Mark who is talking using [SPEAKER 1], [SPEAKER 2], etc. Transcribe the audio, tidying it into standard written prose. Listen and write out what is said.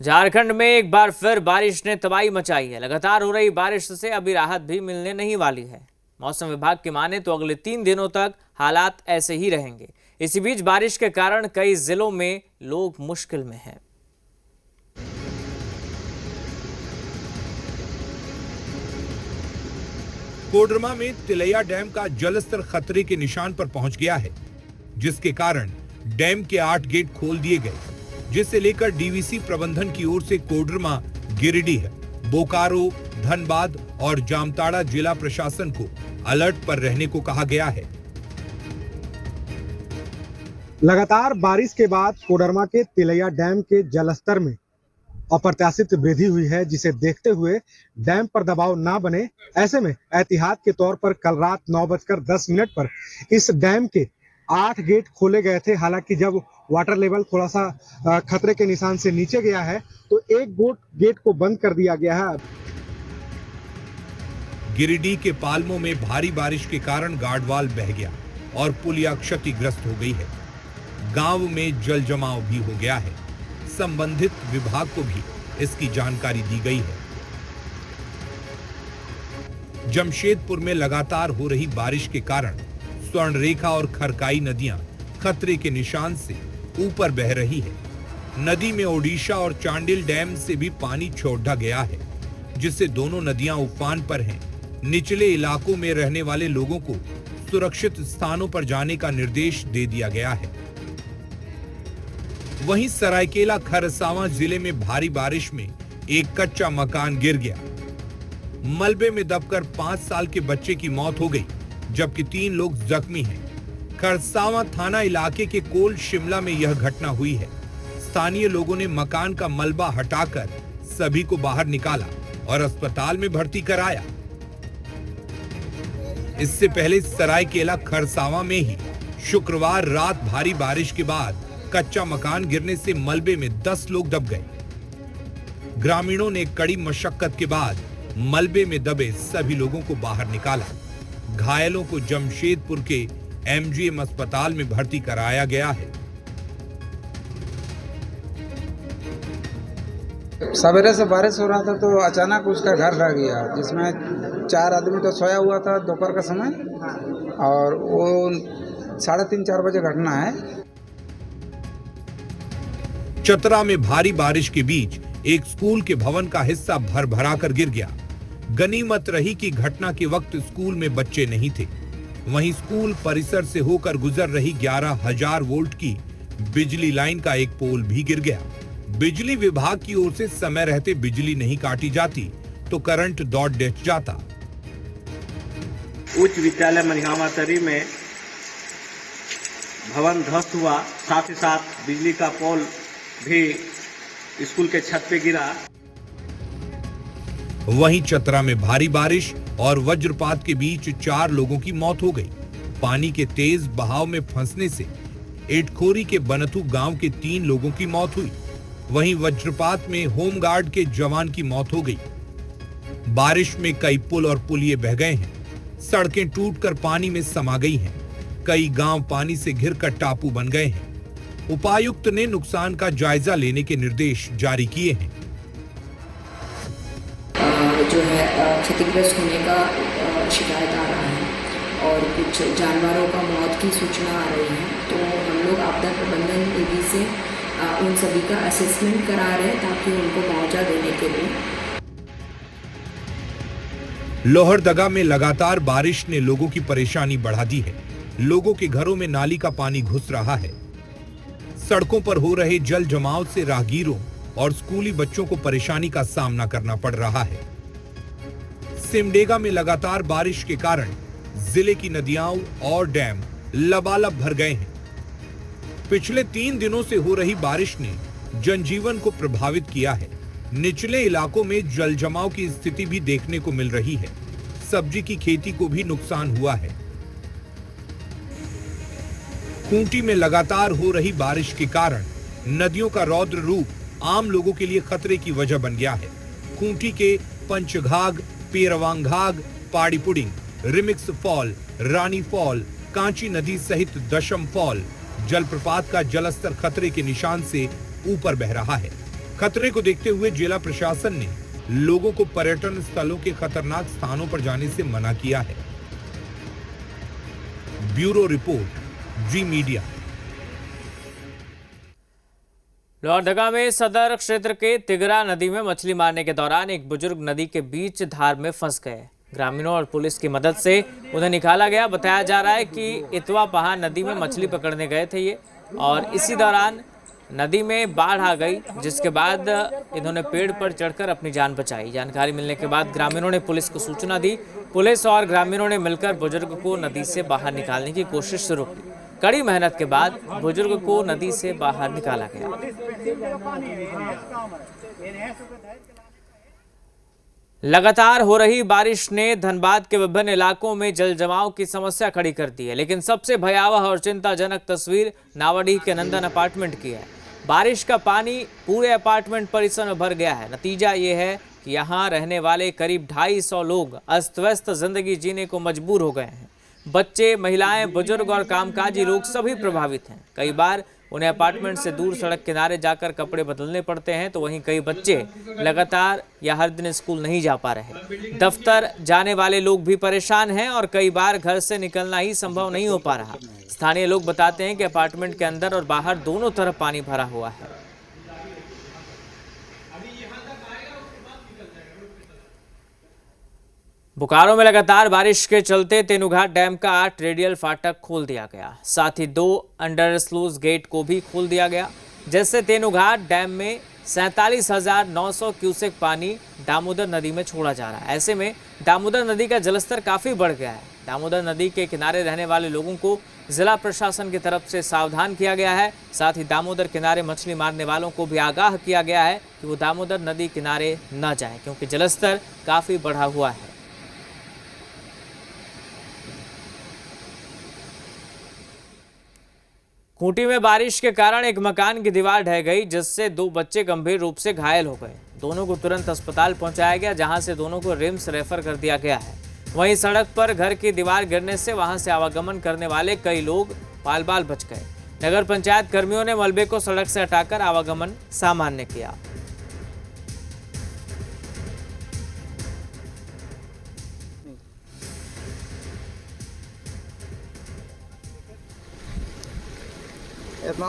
[SPEAKER 1] झारखंड में एक बार फिर बारिश ने तबाही मचाई है। लगातार हो रही बारिश से अभी राहत भी मिलने नहीं वाली है। मौसम विभाग की माने तो अगले 3 दिनों तक हालात ऐसे ही रहेंगे। इसी बीच बारिश के कारण कई जिलों में लोग मुश्किल में हैं।
[SPEAKER 2] कोडरमा में तिलैया डैम का जलस्तर खतरे के निशान पर पहुंच गया है, जिसके कारण डैम के 8 गेट खोल दिए गए, जिसे लेकर डीवीसी प्रबंधन की ओर से कोडरमा, गिरिडीह, बोकारो, धनबाद और जामताड़ा जिला प्रशासन को अलर्ट पर रहने को कहा गया है।
[SPEAKER 3] लगातार बारिश के बाद कोडरमा के तिलैया डैम के जलस्तर में अप्रत्याशित वृद्धि हुई है, जिसे देखते हुए डैम पर दबाव ना बने, ऐसे में एहतियात के तौर पर कल रात 9:10 पर इस डैम के 8 गेट खोले गए थे। हालांकि जब वाटर लेवल थोड़ा सा खतरे के निशान से नीचे गया है तो एक गेट को बंद कर दिया गया है।
[SPEAKER 2] गिरिडीह के पालमो में भारी बारिश के कारण गार्डवाल बह गया और पुलिया क्षतिग्रस्त हो गई है। गांव में जल जमाव भी हो गया है। संबंधित विभाग को भी इसकी जानकारी दी गई है। जमशेदपुर में लगातार हो रही बारिश के कारण स्वर्णरेखा और खरकाई नदियां खतरे के निशान से ऊपर बह रही है। नदी में ओडिशा और चांडिल डैम से भी पानी छोड़ा गया है, जिससे दोनों नदियां उफान पर हैं। निचले इलाकों में रहने वाले लोगों को सुरक्षित स्थानों पर जाने का निर्देश दे दिया गया है। वहीं सरायकेला खरसावां जिले में भारी बारिश में एक कच्चा मकान गिर गया। मलबे में दबकर 5 साल के बच्चे की मौत हो गई, जबकि 3 लोग जख्मी हैं। खरसावां थाना इलाके के कोल शिमला में यह घटना हुई है। स्थानीय लोगों ने मकान का मलबा हटाकर सभी को बाहर निकाला और अस्पताल में भर्ती कराया। इससे पहले सरायकेला खरसावां में ही शुक्रवार रात भारी बारिश के बाद कच्चा मकान गिरने से मलबे में 10 लोग दब गए। ग्रामीणों ने कड़ी मशक्कत के बाद मलबे में दबे सभी लोगों को बाहर निकाला। घायलों को जमशेदपुर के एमजीएम अस्पताल में भर्ती कराया गया है।
[SPEAKER 4] सवेरे से बारिश हो रहा था तो अचानक उसका घर ढह गया, जिसमें 4 आदमी तो सोया हुआ था दोपहर का समय, और वो 3:30-4 बजे घटना है।
[SPEAKER 2] चतरा में भारी बारिश के बीच एक स्कूल के भवन का हिस्सा भर भरा कर गिर गया। गनीमत रही कि घटना के वक्त स्कूल में बच्चे नहीं थे। वहीं स्कूल परिसर से होकर गुजर रही 11,000 वोल्ट की बिजली लाइन का एक पोल भी गिर गया। बिजली विभाग की ओर से समय रहते बिजली नहीं काटी जाती तो करंट दौड़ जाता।
[SPEAKER 5] उच्च विद्यालय मनिहामातरी में भवन ध्वस्त हुआ, साथ ही साथ बिजली का पोल भी स्कूल के छत पे गिरा।
[SPEAKER 2] वहीं चतरा में भारी बारिश और वज्रपात के बीच 4 लोगों की मौत हो गई। पानी के तेज बहाव में फंसने से एटखोरी के बनथु गांव के 3 लोगों की मौत हुई। वहीं वज्रपात में होमगार्ड के जवान की मौत हो गई। बारिश में कई पुल और पुलिये बह गए हैं। सड़कें टूटकर पानी में समा गई हैं। कई गांव पानी से घिरकर टापू बन गए हैं। उपायुक्त ने नुकसान का जायजा लेने के निर्देश जारी किए हैं।
[SPEAKER 6] जो है क्षतिग्रस्त होने का शिकायत आ रहा है और कुछ जानवरों का मौत की सूचना आ रही है, तो हम लोग आपदा प्रबंधन विधि से उन सभी का असेसमेंट करा रहे हैं ताकि उनको मुआवजा देने के लिए।
[SPEAKER 2] लोहरदगा में लगातार बारिश ने लोगों की परेशानी बढ़ा दी है। लोगों के घरों में नाली का पानी घुस रहा है। सड़कों पर हो रहे जल जमाव से राहगीरों और स्कूली बच्चों को परेशानी का सामना करना पड़ रहा है। सिमडेगा में लगातार बारिश के कारण जिले की नदियां और डैम लबालब भर गए हैं। पिछले 3 दिनों से हो रही बारिश ने जनजीवन को प्रभावित किया है। निचले इलाकों में जल जमाव की स्थिति भी देखने को मिल रही है। सब्जी की खेती को भी नुकसान हुआ है। खूंटी में लगातार हो रही बारिश के कारण नदियों का रौद्र रूप आम लोगों के लिए खतरे की वजह बन गया है। खूंटी के पंचघाघ, पेरवांघाघ, पाड़ीपुडिंग, रिमिक्स फॉल, रानी फॉल, कांची नदी सहित दशम फॉल जलप्रपात का जलस्तर खतरे के निशान से ऊपर बह रहा है। खतरे को देखते हुए जिला प्रशासन ने लोगों को पर्यटन स्थलों के खतरनाक स्थानों पर जाने से मना किया है। ब्यूरो रिपोर्ट, जी मीडिया।
[SPEAKER 1] लोहरदगा में सदर क्षेत्र के तिगरा नदी में मछली मारने के दौरान एक बुजुर्ग नदी के बीच धार में फंस गए। ग्रामीणों और पुलिस की मदद से उन्हें निकाला गया। बताया जा रहा है कि इतवा पहाड़ नदी में मछली पकड़ने गए थे ये, और इसी दौरान नदी में बाढ़ आ गई, जिसके बाद इन्होंने पेड़ पर चढ़कर अपनी जान बचाई। जानकारी मिलने के बाद ग्रामीणों ने पुलिस को सूचना दी। पुलिस और ग्रामीणों ने मिलकर बुजुर्ग को नदी से बाहर निकालने की कोशिश शुरू की। कड़ी मेहनत के बाद बुजुर्ग को नदी से बाहर निकाला गया। लगातार हो रही बारिश ने धनबाद के विभिन्न इलाकों में जल जमाव की समस्या खड़ी कर दी है, लेकिन सबसे भयावह और चिंताजनक तस्वीर नावाडीह के नंदन अपार्टमेंट की है। बारिश का पानी पूरे अपार्टमेंट परिसर में भर गया है। नतीजा ये है कि यहाँ रहने वाले करीब 250 लोग अस्त व्यस्त जिंदगी जीने को मजबूर हो गए हैं। बच्चे, महिलाएं, बुजुर्ग और कामकाजी लोग सभी प्रभावित हैं। कई बार उन्हें अपार्टमेंट से दूर सड़क किनारे जाकर कपड़े बदलने पड़ते हैं, तो वहीं कई बच्चे लगातार या हर दिन स्कूल नहीं जा पा रहे। दफ्तर जाने वाले लोग भी परेशान हैं और कई बार घर से निकलना ही संभव नहीं हो पा रहा। स्थानीय लोग बताते हैं कि अपार्टमेंट के अंदर और बाहर दोनों तरफ पानी भरा हुआ है। बोकारो में लगातार बारिश के चलते तेनुघाट डैम का 8 रेडियल फाटक खोल दिया गया। साथ ही 2 अंडर स्लूज गेट को भी खोल दिया गया, जिससे तेनुघाट डैम में 47,900 क्यूसेक पानी दामोदर नदी में छोड़ा जा रहा है। ऐसे में दामोदर नदी का जलस्तर काफी बढ़ गया है। दामोदर नदी के किनारे रहने वाले लोगों को जिला प्रशासन की तरफ से सावधान किया गया है। साथ ही दामोदर किनारे मछली मारने वालों को भी आगाह किया गया है कि वो दामोदर नदी किनारे न जाएं, क्योंकि जलस्तर काफी बढ़ा हुआ है। खूंटी में बारिश के कारण एक मकान की दीवार ढह गई, जिससे 2 बच्चे गंभीर रूप से घायल हो गए। दोनों को तुरंत अस्पताल पहुंचाया गया, जहां से दोनों को रिम्स रेफर कर दिया गया है। वहीं सड़क पर घर की दीवार गिरने से वहां से आवागमन करने वाले कई लोग बाल बाल बच गए। नगर पंचायत कर्मियों ने मलबे को सड़क से हटाकर आवागमन सामान्य किया।